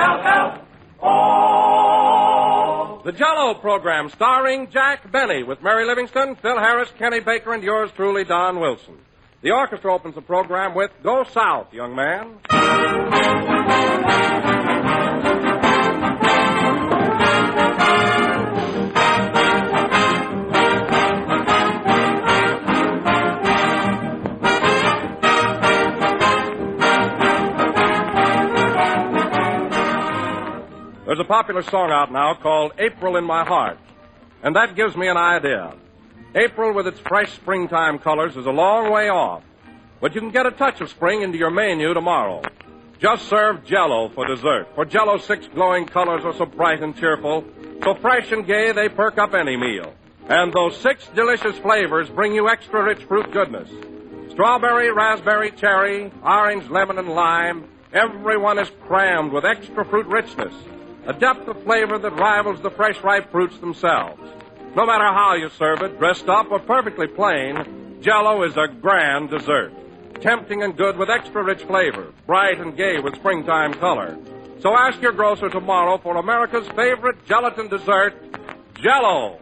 L-L-O. The Jello program starring Jack Benny with Mary Livingston, Phil Harris, Kenny Baker, and yours truly, Don Wilson. The orchestra opens the program with Go South, Young Man. There's a popular song out now called April in My Heart, and that gives me an idea. April with its fresh springtime colors is a long way off, but you can get a touch of spring into your menu tomorrow. Just serve Jello for dessert, for Jello's 6 glowing colors are so bright and cheerful, so fresh and gay they perk up any meal. And those 6 delicious flavors bring you extra rich fruit goodness. Strawberry, raspberry, cherry, orange, lemon, and lime, everyone is crammed with extra fruit richness. A depth of flavor that rivals the fresh, ripe fruits themselves. No matter how you serve it, dressed up or perfectly plain, Jello is a grand dessert. Tempting and good with extra rich flavor, bright and gay with springtime color. So ask your grocer tomorrow for America's favorite gelatin dessert, Jello.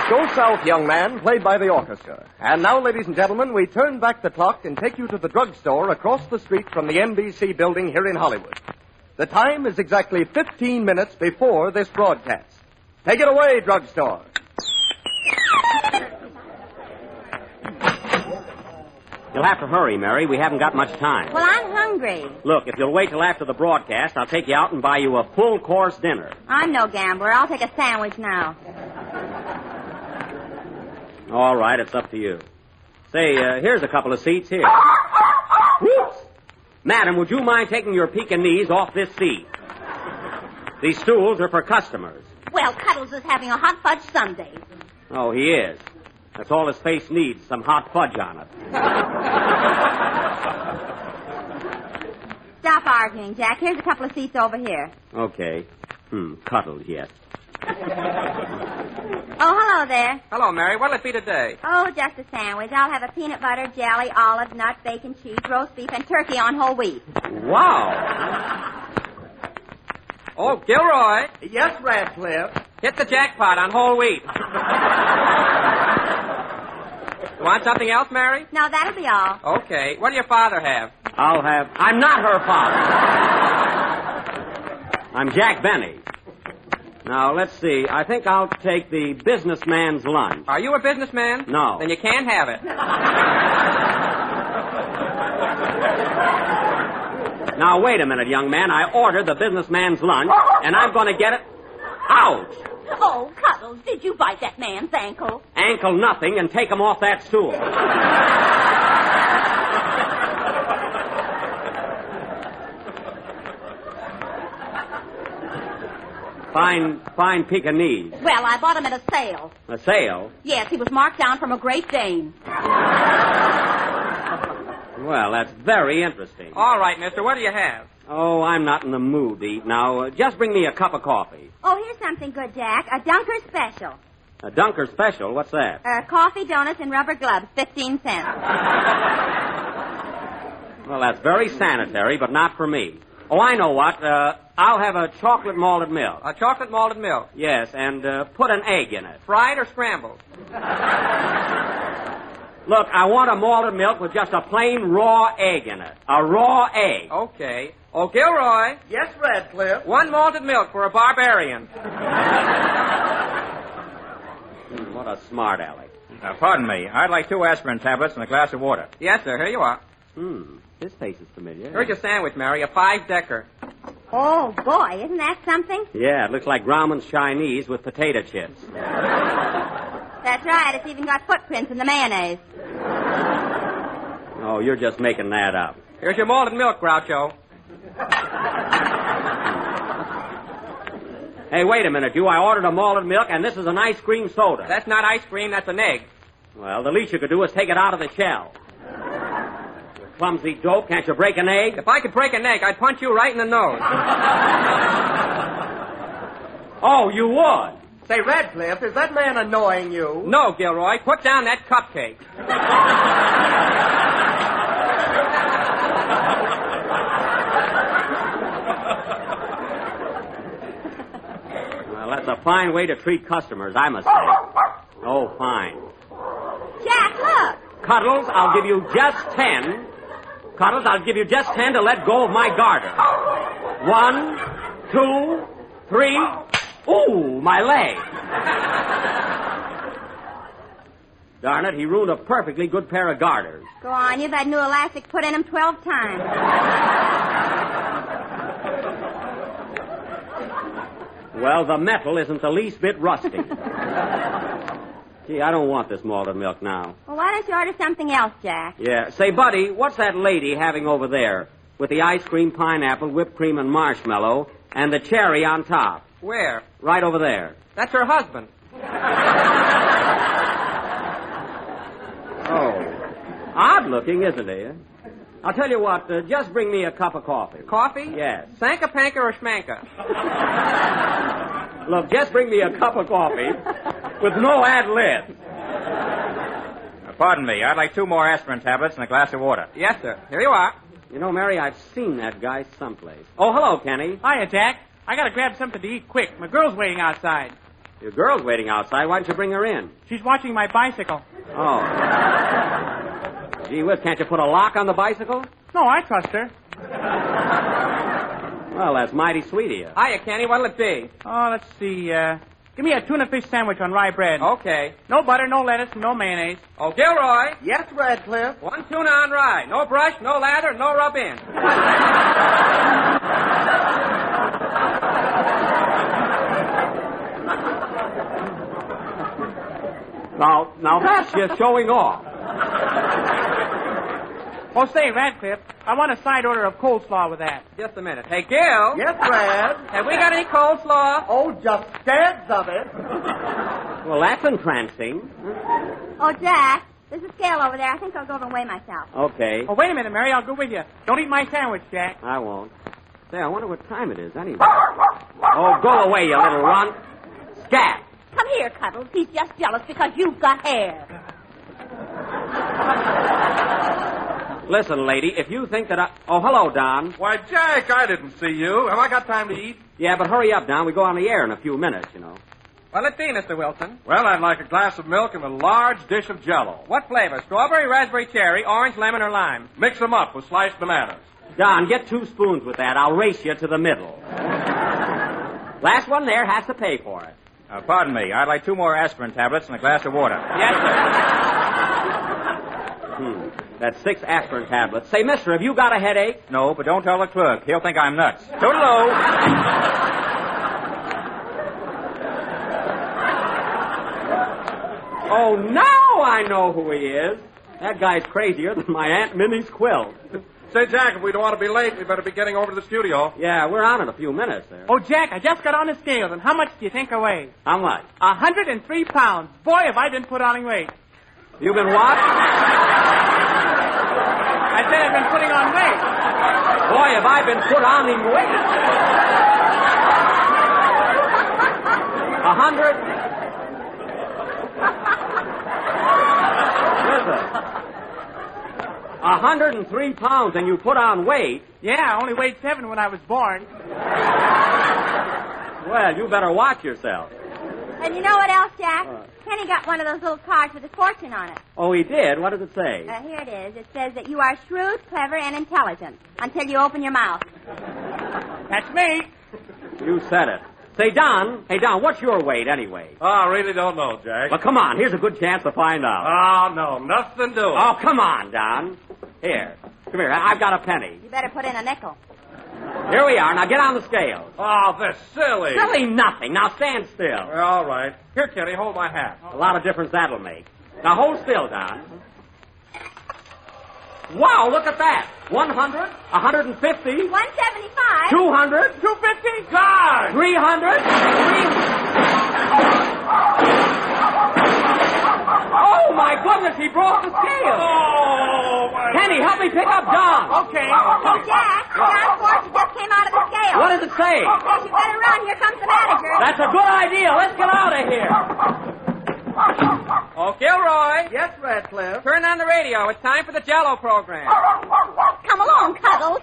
Go South, Young Man, played by the orchestra. And now, ladies and gentlemen, we turn back the clock and take you to the drugstore across the street from the NBC building here in Hollywood. The time is exactly 15 minutes before this broadcast. Take it away, drugstore. You'll have to hurry, Mary. We haven't got much time. Well, I'm hungry. Look, if you'll wait till after the broadcast, I'll take you out and buy you a full-course dinner. I'm no gambler. I'll take a sandwich now. All right, it's up to you. Say, here's a couple of seats here. Whoops! Madam, would you mind taking your Pekingese off this seat? These stools are for customers. Well, Cuddles is having a hot fudge sundae. Oh, he is. That's all his face needs, some hot fudge on it. Stop arguing, Jack. Here's a couple of seats over here. Okay. Cuddles, yes. Oh, hello there. Hello, Mary. What'll it be today? Oh, just a sandwich. I'll have a peanut butter, jelly, olive, nut, bacon, cheese, roast beef, and turkey on whole wheat. Wow. Oh, Gilroy. Yes, Radcliffe. Hit the jackpot on whole wheat. You want something else, Mary? No, that'll be all. Okay. What do your father have? I'm not her father. I'm Jack Benny. Now, let's see. I think I'll take the businessman's lunch. Are you a businessman? No. Then you can't have it. Now, wait a minute, young man. I ordered the businessman's lunch, and I'm going to get it... Ouch! Oh, Cuddles, did you bite that man's ankle? Ankle nothing, and take him off that stool. Fine Pekingese. Well, I bought him at a sale. A sale? Yes, he was marked down from a Great Dane. Well, that's very interesting. All right, mister. What do you have? Oh, I'm not in the mood to eat now. Just bring me a cup of coffee. Oh, here's something good, Jack. A Dunker Special. A Dunker Special? What's that? Coffee, donuts, and rubber gloves, 15 cents. Well, that's very sanitary, but not for me. Oh, I know what. I'll have a chocolate malted milk. A chocolate malted milk? Yes, and put an egg in it. Fried or scrambled? Look, I want a malted milk with just a plain raw egg in it. A raw egg. Okay. Oh, Gilroy. Yes, Radcliffe. 1 malted milk for a barbarian. What a smart aleck. Pardon me. I'd like 2 aspirin tablets and a glass of water. Yes, sir. Here you are. This face is familiar. Here's your sandwich, Mary. A 5-decker. Oh, boy, isn't that something? Yeah, it looks like Grauman's Chinese with potato chips. That's right. It's even got footprints in the mayonnaise. Oh, you're just making that up. Here's your malted milk, Groucho. Hey, wait a minute, you. I ordered a malted milk, and this is an ice cream soda. That's not ice cream, that's an egg. Well, the least you could do is take it out of the shell. You clumsy dope, can't you break an egg? If I could break an egg, I'd punch you right in the nose. Oh, you would? Say, Radcliffe, is that man annoying you? No, Gilroy, put down that cupcake. Well, that's a fine way to treat customers, I must say. Oh, fine. Jack, look. Cuddles, I'll give you just 10. Cuddles, I'll give you just 10 to let go of my garter. 1, 2, 3. Ooh, my leg. Darn it, he ruined a perfectly good pair of garters. Go on, you've had new elastic put in them 12 times. Well, the metal isn't the least bit rusty. Gee, I don't want this malted milk now. Well, why don't you order something else, Jack? Yeah. Say, buddy, what's that lady having over there with the ice cream, pineapple, whipped cream, and marshmallow, and the cherry on top? Where? Right over there. That's her husband. Oh. Odd looking, isn't he? I'll tell you what, just bring me a cup of coffee. Coffee? Yes. Sanka-panka or schmanka? Look, just bring me a cup of coffee with no ad-lib. Pardon me. I'd like 2 more aspirin tablets and a glass of water. Yes, sir. Here you are. You know, Mary, I've seen that guy someplace. Oh, hello, Kenny. Hiya, Jack. I gotta grab something to eat quick. My girl's waiting outside. Your girl's waiting outside. Why don't you bring her in? She's watching my bicycle. Oh. Gee whiz, can't you put a lock on the bicycle? No, I trust her. Well, that's mighty sweet of you. Hiya, Kenny. What'll it be? Oh, let's see. Give me a tuna fish sandwich on rye bread. Okay. No butter, no lettuce, and no mayonnaise. Oh, Gilroy. Yes, Radcliffe. 1 tuna on rye. No brush, no lather, no rub in. Now that's just showing off. Oh, say, Radcliffe, I want a side order of coleslaw with that. Just a minute. Hey, Gil. Yes, Rad. Have we got any coleslaw? Oh, just scabs of it. Well, that's entrancing. Oh, Jack, there's a scale over there. I think I'll go over and weigh myself. Okay. Oh, wait a minute, Mary. I'll go with you. Don't eat my sandwich, Jack. I won't. Say, I wonder what time it is anyway. Oh, go away, you little runt. Scat. Come here, Cuddles. He's just jealous because you've got hair. Listen, lady, if you think that I... Oh, hello, Don. Why, Jack, I didn't see you. Have I got time to eat? Yeah, but hurry up, Don. We go on the air in a few minutes, you know. What'll it be, Mr. Wilson? Well, I'd like a glass of milk and a large dish of jello. What flavor? Strawberry, raspberry, cherry, orange, lemon, or lime? Mix them up with sliced bananas. Don, get 2 spoons with that. I'll race you to the middle. Last one there has to pay for it. Pardon me. I'd like 2 more aspirin tablets and a glass of water. Yes, sir. That's 6 aspirin tablets. Say, mister, have you got a headache? No, but don't tell the clerk. He'll think I'm nuts. Toodaloo. Oh, now I know who he is. That guy's crazier than my Aunt Minnie's quilt. Say, Jack, if we don't want to be late, we better be getting over to the studio. Yeah, we're on in a few minutes there. Oh, Jack, I just got on the scales, and how much do you think I weigh? How much? 103 pounds. Boy, have I been put on weight. You been what? I said I've been putting on weight. Boy, have I been put on in weight. 100. Listen. 103 pounds and you put on weight? Yeah, I only weighed 7 when I was born. Well, you better watch yourself. And you know what else, Jack? Kenny got one of those little cards with his fortune on it. Oh, he did? What does it say? Here it is. It says that you are shrewd, clever, and intelligent until you open your mouth. That's me. You said it. Say, Don. Hey, Don, what's your weight anyway? Oh, I really don't know, Jack. Well, come on. Here's a good chance to find out. Oh, no, nothing doing. Oh, come on, Don. Here. Come here. I've got a penny. You better put in a nickel. Here we are. Now get on the scales. Oh, they're silly. Silly nothing. Now stand still. Well, all right. Here, Kenny, hold my hat. A lot of difference that'll make. Now hold still, Don. Wow, look at that. 100, 150, 175. 200, 250, God! 300, Oh, my goodness, he broke the scale. Oh, my... Penny, help me pick up Don. Okay. Oh, Jack, John's force just came out of the scale. What does it say? Says you better run. Here comes the manager. That's a good idea. Let's get out of here. Oh, Gilroy. Yes, Radcliffe. Turn on the radio. It's time for the Jello program. Come along, Cuddles.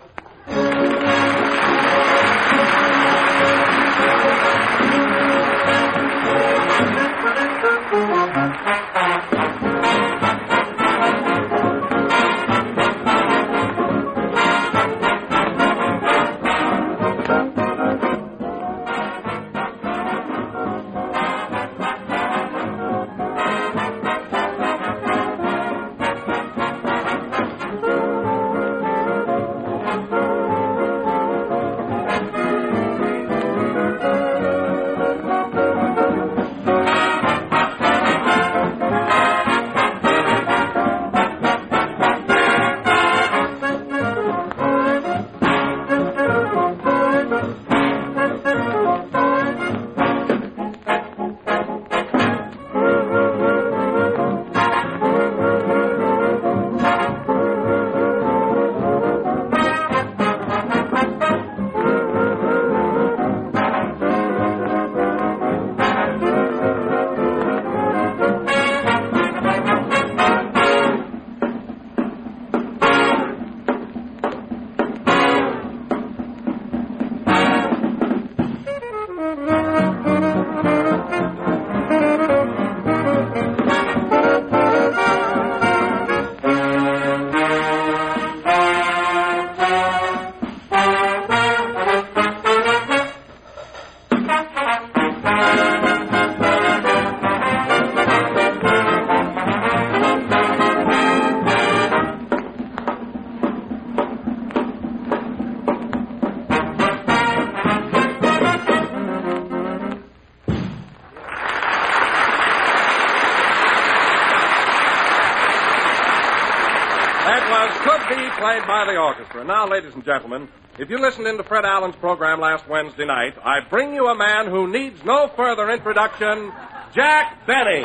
Played by the orchestra. Now, ladies and gentlemen, if you listened in to Fred Allen's program last Wednesday night, I bring you a man who needs no further introduction, Jack Benny.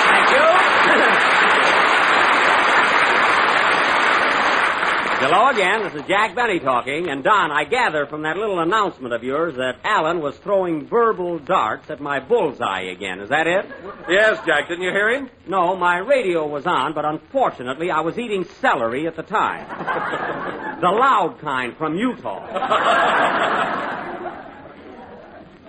Thank you. Hello again. This is Jack Benny talking. And, Don, I gather from that little announcement of yours that Allen was throwing verbal darts at my bullseye again. Is that it? Yes, Jack. Didn't you hear him? No, my radio was on, but unfortunately I was eating celery at the time. The loud kind from Utah.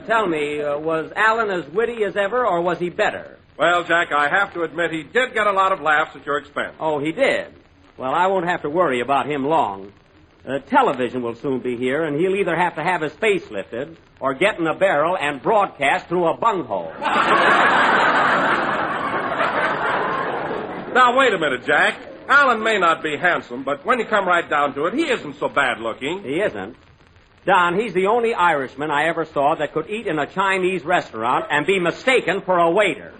Tell me, was Allen as witty as ever, or was he better? Well, Jack, I have to admit he did get a lot of laughs at your expense. Oh, he did? Well, I won't have to worry about him long. Television will soon be here, and he'll either have to have his face lifted or get in a barrel and broadcast through a bunghole. Now, wait a minute, Jack. Allen may not be handsome, but when you come right down to it, he isn't so bad looking. He isn't. Don, he's the only Irishman I ever saw that could eat in a Chinese restaurant and be mistaken for a waiter.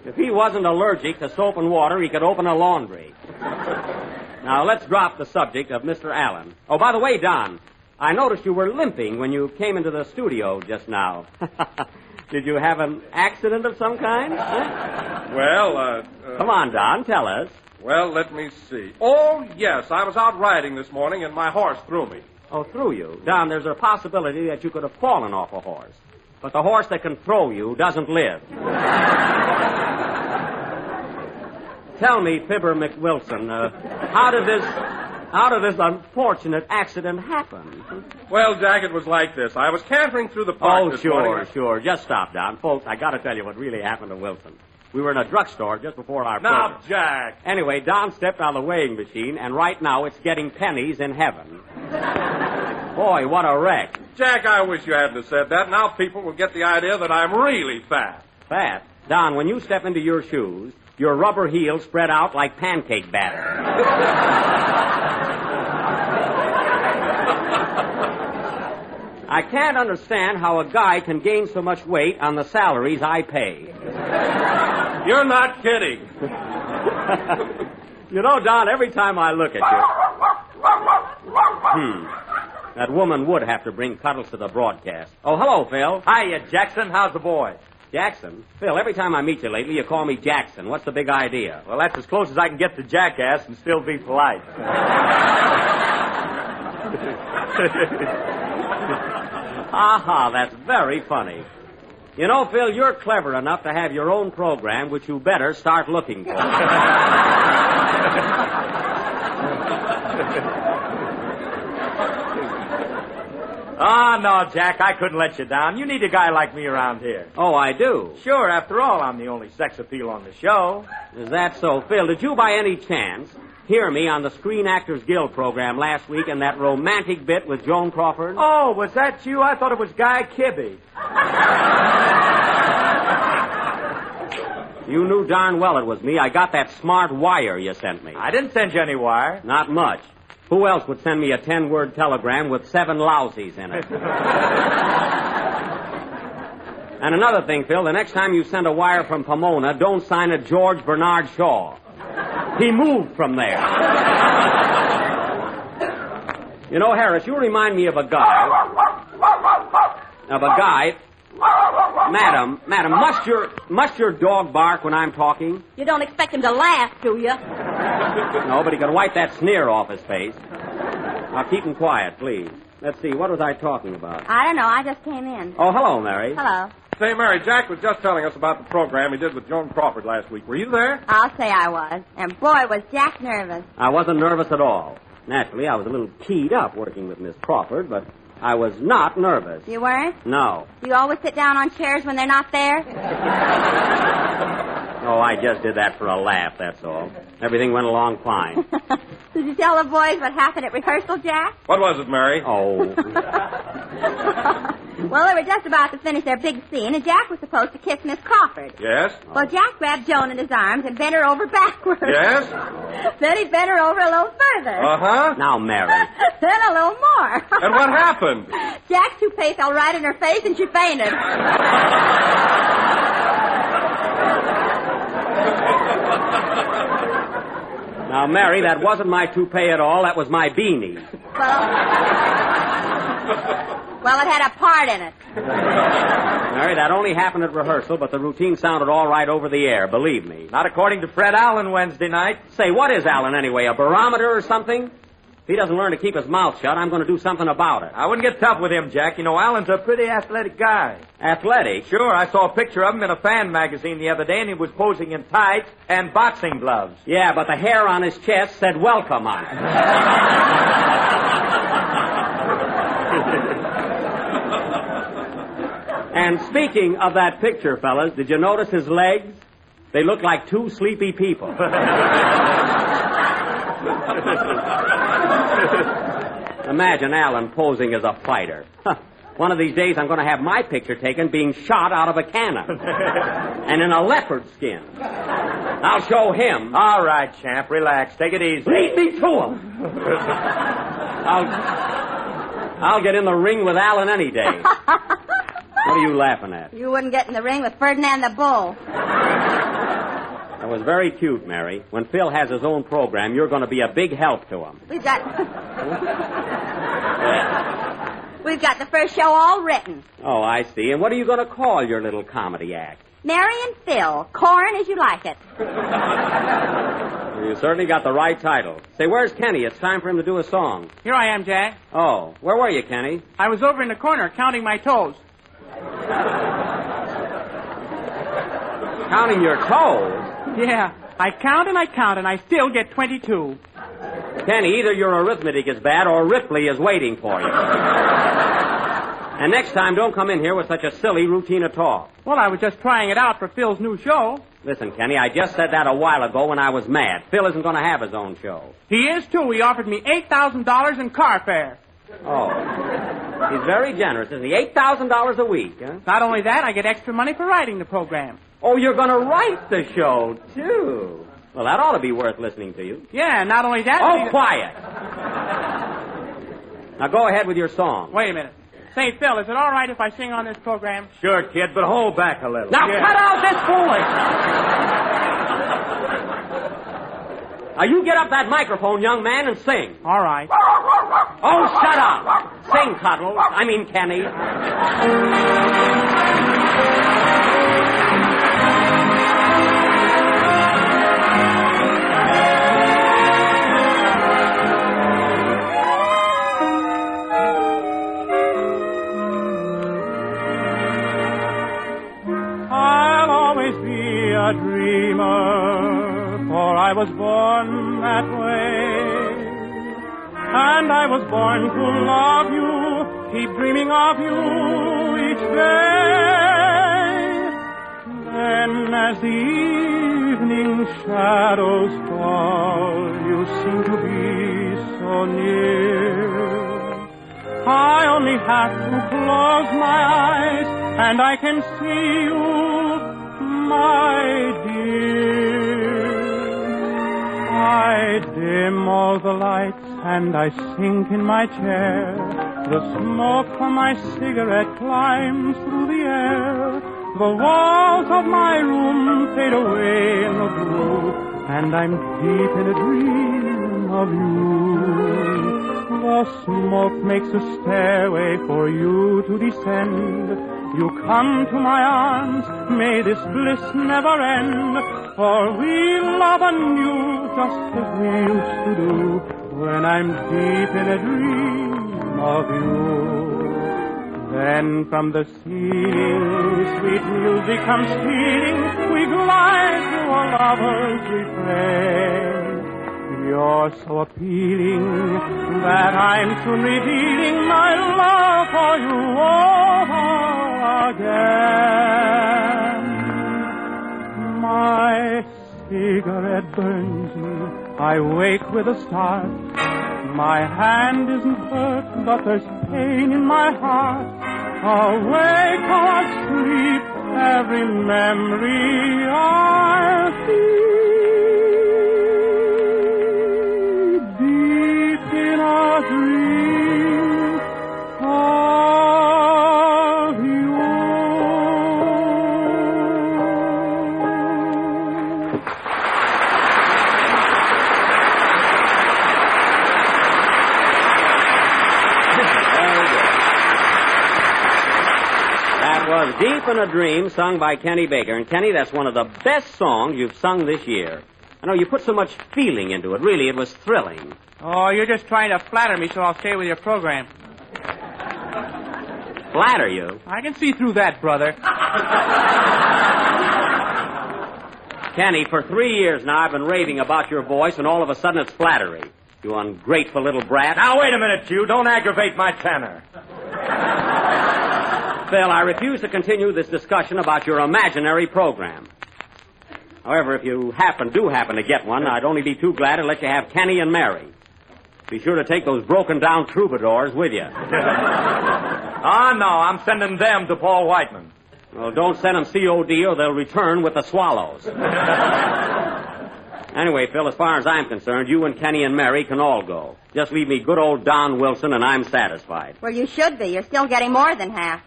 If he wasn't allergic to soap and water, he could open a laundry. Now, let's drop the subject of Mr. Allen. Oh, by the way, Don, I noticed you were limping when you came into the studio just now. Did you have an accident of some kind? Huh? Well, Come on, Don, tell us. Well, let me see. Oh, yes, I was out riding this morning and my horse threw me. Oh, threw you? Don, there's a possibility that you could have fallen off a horse. But the horse that can throw you doesn't live. Tell me, Fibber McWilson, how did this unfortunate accident happen? Well, Jack, it was like this. I was cantering through the park this morning. Sure. Just stop, Don. Folks, I got to tell you what really happened to Wilson. We were in a drugstore just before our program. Now, Jack. Anyway, Don stepped on the weighing machine, and right now it's getting pennies in heaven. Boy, what a wreck. Jack, I wish you hadn't have said that. Now people will get the idea that I'm really fat. Fat? Don, when you step into your shoes, your rubber heels spread out like pancake batter. I can't understand how a guy can gain so much weight on the salaries I pay. You're not kidding. You know, Don, every time I look at you... That woman would have to bring Cuddles to the broadcast. Oh, hello, Phil. Hiya, Jackson. How's the boy? Jackson? Phil, every time I meet you lately, you call me Jackson. What's the big idea? Well, that's as close as I can get to jackass and still be polite. Aha, that's very funny. You know, Phil, you're clever enough to have your own program, which you better start looking for. Oh, no, Jack, I couldn't let you down. You need a guy like me around here. Oh, I do? Sure, after all, I'm the only sex appeal on the show. Is that so? Phil, did you by any chance hear me on the Screen Actors Guild program last week in that romantic bit with Joan Crawford? Oh, was that you? I thought it was Guy Kibbe. You knew darn well it was me. I got that smart wire you sent me. I didn't send you any wire. Not much. Who else would send me a 10-word telegram with 7 lousies in it? And another thing, Phil, the next time you send a wire from Pomona, don't sign it George Bernard Shaw. He moved from there. You know, Harris, you remind me of a guy. Madam, must your dog bark when I'm talking? You don't expect him to laugh, do you? No, but he can wipe that sneer off his face. Now, keep him quiet, please. Let's see, what was I talking about? I don't know. I just came in. Oh, hello, Mary. Hello. Say, Mary, Jack was just telling us about the program he did with Joan Crawford last week. Were you there? I'll say I was. And boy, was Jack nervous. I wasn't nervous at all. Naturally, I was a little keyed up working with Miss Crawford, but I was not nervous. You weren't? No. You always sit down on chairs when they're not there? Oh, I just did that for a laugh, that's all. Everything went along fine. Did you tell the boys what happened at rehearsal, Jack? What was it, Mary? Oh. Well, they were just about to finish their big scene, and Jack was supposed to kiss Miss Crawford. Yes? Well, Jack grabbed Joan in his arms and bent her over backwards. Yes? Then he bent her over a little further. Uh-huh. Now, Mary. Then a little more. And what happened? Jack's toupee fell right in her face, and she fainted. Now, Mary, that wasn't my toupee at all. That was my beanie. Well, it had a part in it. Mary, that only happened at rehearsal, but the routine sounded all right over the air, believe me. Not according to Fred Allen Wednesday night. Say, what is Allen anyway, a barometer or something? If he doesn't learn to keep his mouth shut, I'm going to do something about it. I wouldn't get tough with him, Jack. You know, Allen's a pretty athletic guy. Athletic? Sure, I saw a picture of him in a fan magazine the other day, and he was posing in tights and boxing gloves. Yeah, but the hair on his chest said welcome on it. And speaking of that picture, fellas, did you notice his legs? They look like 2 sleepy people. Imagine Alan posing as a fighter. One of these days I'm going to have my picture taken being shot out of a cannon. And in a leopard skin. I'll show him. All right, champ, relax. Take it easy. Lead me to him. I'll get in the ring with Alan any day. What are you laughing at? You wouldn't get in the ring with Ferdinand the Bull. That was very cute, Mary. When Phil has his own program, you're going to be a big help to him. We've got the first show all written. Oh, I see. And what are you going to call your little comedy act? Mary and Phil, corn as you like it. You certainly got the right title. Say, where's Kenny? It's time for him to do a song. Here I am, Jack. Oh, where were you, Kenny? I was over in the corner counting my toes. Counting your toes? Yeah, I count and I still get 22. Kenny, either your arithmetic is bad or Ripley is waiting for you. And next time, don't come in here with such a silly routine of talk. Well, I was just trying it out for Phil's new show. Listen, Kenny, I just said that a while ago when I was mad. Phil isn't going to have his own show. He is, too. He offered me $8,000 in car fare. Oh. He's very generous, isn't he? $8,000 a week, huh? Not only that, I get extra money for writing the program. Oh, you're going to write the show, too. Well, that ought to be worth listening to you. Yeah, not only that... Oh, quiet. Now, go ahead with your song. Wait a minute. Say, Phil, is it all right if I sing on this program? Sure, kid, but hold back a little. Now cut out this fooling! Now you get up that microphone, young man, and sing. All right. Oh, shut up! Sing, Cuddles. I mean, Kenny. I'll always be a dreamer, for I was born that way. And I was born to love you, keep dreaming of you each day. Then as the evening shadows fall, you seem to be so near. I only have to close my eyes and I can see you, my dear. I dim all the lights and I sink in my chair. The smoke from my cigarette climbs through the air. The walls of my room fade away in the blue, and I'm deep in a dream of you. The smoke makes a stairway for you to descend. You come to my arms, may this bliss never end, for we love anew just as we used to do when I'm deep in a dream of you. Then from the ceiling sweet music comes stealing, we glide to a lover's refrain. You're so appealing that I'm soon revealing my love for you over again. My cigarette burns me, I wake with a start. My hand isn't hurt, but there's pain in my heart. Awake or asleep, every memory I feel. Deep in a dream of you. That was Deep in a Dream, sung by Kenny Baker. And, Kenny, that's one of the best songs you've sung this year. I know you put so much feeling into it. Really, it was thrilling. Oh, you're just trying to flatter me so I'll stay with your program. Flatter you? I can see through that, brother. Kenny, for 3 years now I've been raving about your voice, and all of a sudden it's flattery. You ungrateful little brat. Now, wait a minute, Jew. Don't aggravate my tenor. Phil, I refuse to continue this discussion about your imaginary program. However, if you do happen to get one, I'd only be too glad to let you have Kenny and Mary. Be sure to take those broken-down troubadours with you. Oh, no, I'm sending them to Paul Whiteman. Well, don't send them COD or they'll return with the swallows. Anyway, Phil, as far as I'm concerned, you and Kenny and Mary can all go. Just leave me good old Don Wilson and I'm satisfied. Well, you should be. You're still getting more than half.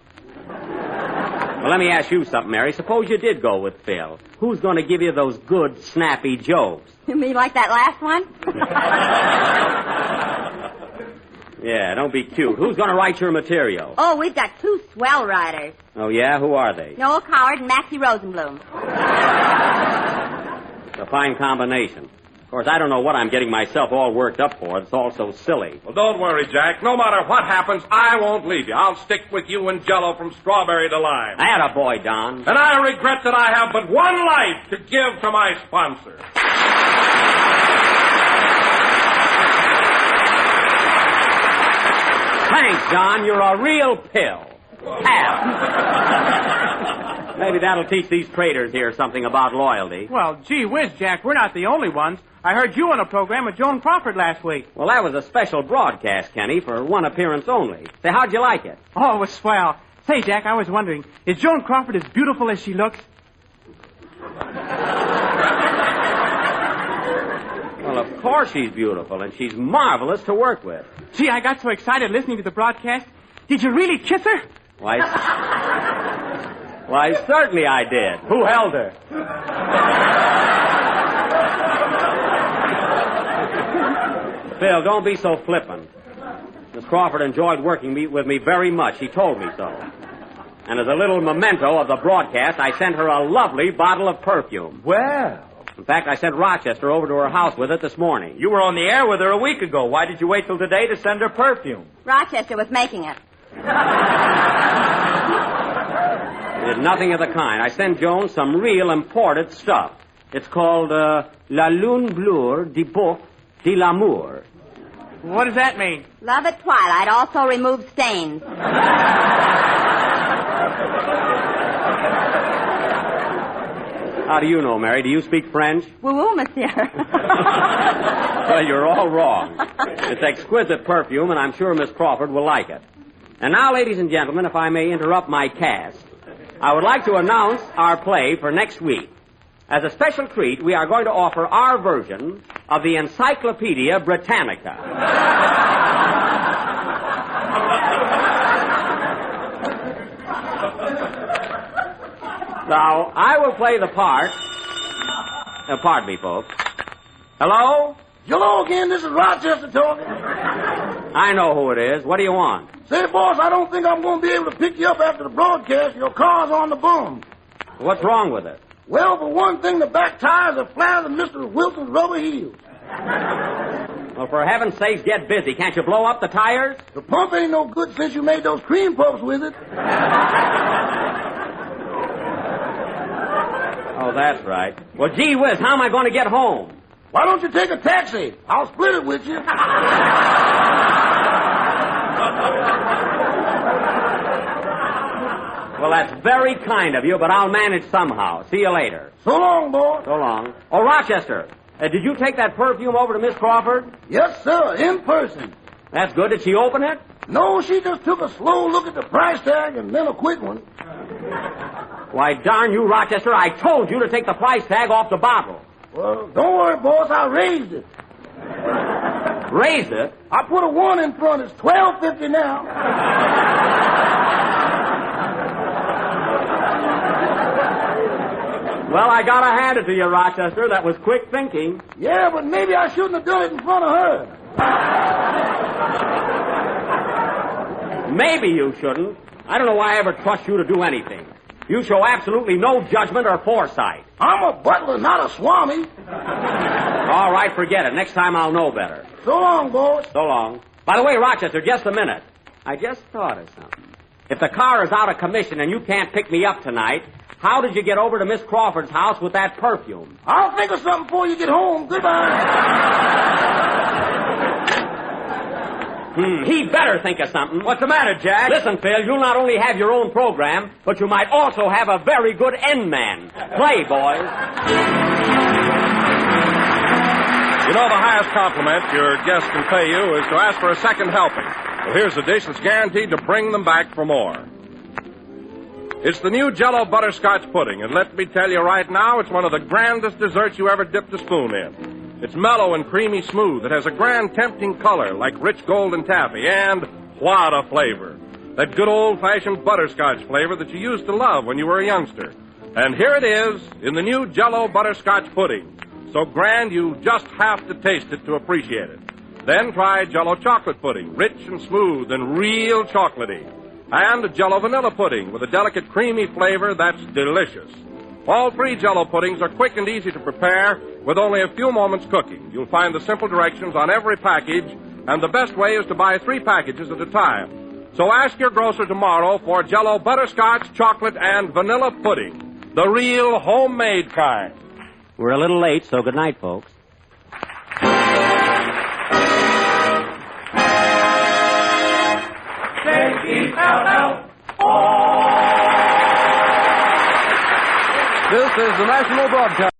Well, let me ask you something, Mary. Suppose you did go with Phil. Who's going to give you those good, snappy jokes? You mean like that last one? Yeah, don't be cute. Who's going to write your material? Oh, we've got 2 swell writers. Oh, yeah? Who are they? Noel Coward and Maxie Rosenblum. It's a fine combination. Of course, I don't know what I'm getting myself all worked up for. It's all so silly. Well, don't worry, Jack. No matter what happens, I won't leave you. I'll stick with you and Jello from strawberry to lime. Attaboy, Don. And I regret that I have but one life to give to my sponsor. Thanks, John. You're a real pill. Pal. Maybe that'll teach these traders here something about loyalty. Well, gee whiz, Jack, we're not the only ones. I heard you on a program with Joan Crawford last week. Well, that was a special broadcast, Kenny, for one appearance only. Say, how'd you like it? Oh, it was swell. Say, Jack, I was wondering, is Joan Crawford as beautiful as she looks? Well, of course she's beautiful, and she's marvelous to work with. Gee, I got so excited listening to the broadcast. Did you really kiss her? Why, certainly I did. Who held her? Phil, don't be so flippant. Miss Crawford enjoyed working with me very much. She told me so. And as a little memento of the broadcast, I sent her a lovely bottle of perfume. Well, In fact, I sent Rochester over to her house with it this morning. you were on the air with her a week ago. Why did you wait till today to send her perfume? Rochester was making it. I did nothing of the kind. I sent Jones some real imported stuff. It's called La Lune Bleue du Boeuf de l'Amour. What does that mean? Love at Twilight also removes stains. How do you know, Mary? Do you speak French? Woo-woo, monsieur. Well, you're all wrong. It's exquisite perfume, and I'm sure Miss Crawford will like it. And now, ladies and gentlemen, if I may interrupt my cast, I would like to announce our play for next week. As a special treat, we are going to offer our version of the Encyclopedia Britannica. Now, I will play the part... pardon me, folks. Hello? Hello again, this is Rochester talking. I know who it is. What do you want? Say, boss, I don't think I'm going to be able to pick you up after the broadcast. Your car's on the bum. What's wrong with it? Well, for one thing, the back tires are flatter than Mr. Wilson's rubber heels. Well, for heaven's sakes, get busy. Can't you blow up the tires? The pump ain't no good since you made those cream puffs with it. Oh, that's right. Well, gee whiz, how am I going to get home? Why don't you take a taxi? I'll split it with you. Well, that's very kind of you, but I'll manage somehow. See you later. So long, boy. So long. Oh, Rochester, did you take that perfume over to Miss Crawford? Yes, sir, in person. That's good. Did she open it? No, she just took a slow look at the price tag and then a quick one. Why, darn you, Rochester, I told you to take the price tag off the bottle. Well, don't worry, boss, I raised it. Raised it? I put a 1 in front. It's $12.50 now. Well, I gotta hand it to you, Rochester. That was quick thinking. Yeah, but maybe I shouldn't have done it in front of her. Maybe you shouldn't. I don't know why I ever trust you to do anything. You show absolutely no judgment or foresight. I'm a butler, not a swami. All right, forget it. Next time I'll know better. So long, boss. So long. By the way, Rochester, just a minute. I just thought of something. If the car is out of commission and you can't pick me up tonight, how did you get over to Miss Crawford's house with that perfume? I'll think of something before you get home. Goodbye. He better think of something. What's the matter, Jack? Listen, Phil, you'll not only have your own program, but you might also have a very good end man. Play, boys. You know, the highest compliment your guest can pay you is to ask for a second helping. Well, here's a dish that's guaranteed to bring them back for more. It's the new Jello butterscotch pudding, and let me tell you right now, it's one of the grandest desserts you ever dipped a spoon in. It's mellow and creamy smooth. It has a grand, tempting color like rich golden taffy, and what a flavor. That good old-fashioned butterscotch flavor that you used to love when you were a youngster. And here it is in the new Jello butterscotch pudding. So grand you just have to taste it to appreciate it. Then try Jello chocolate pudding, rich and smooth and real chocolatey. And Jello vanilla pudding with a delicate creamy flavor that's delicious. All three Jello puddings are quick and easy to prepare with only a few moments cooking. You'll find the simple directions on every package, and the best way is to buy 3 packages at a time. So ask your grocer tomorrow for Jello butterscotch, chocolate, and vanilla pudding. The real homemade kind. We're a little late, so good night, folks. This is the National Broadcast.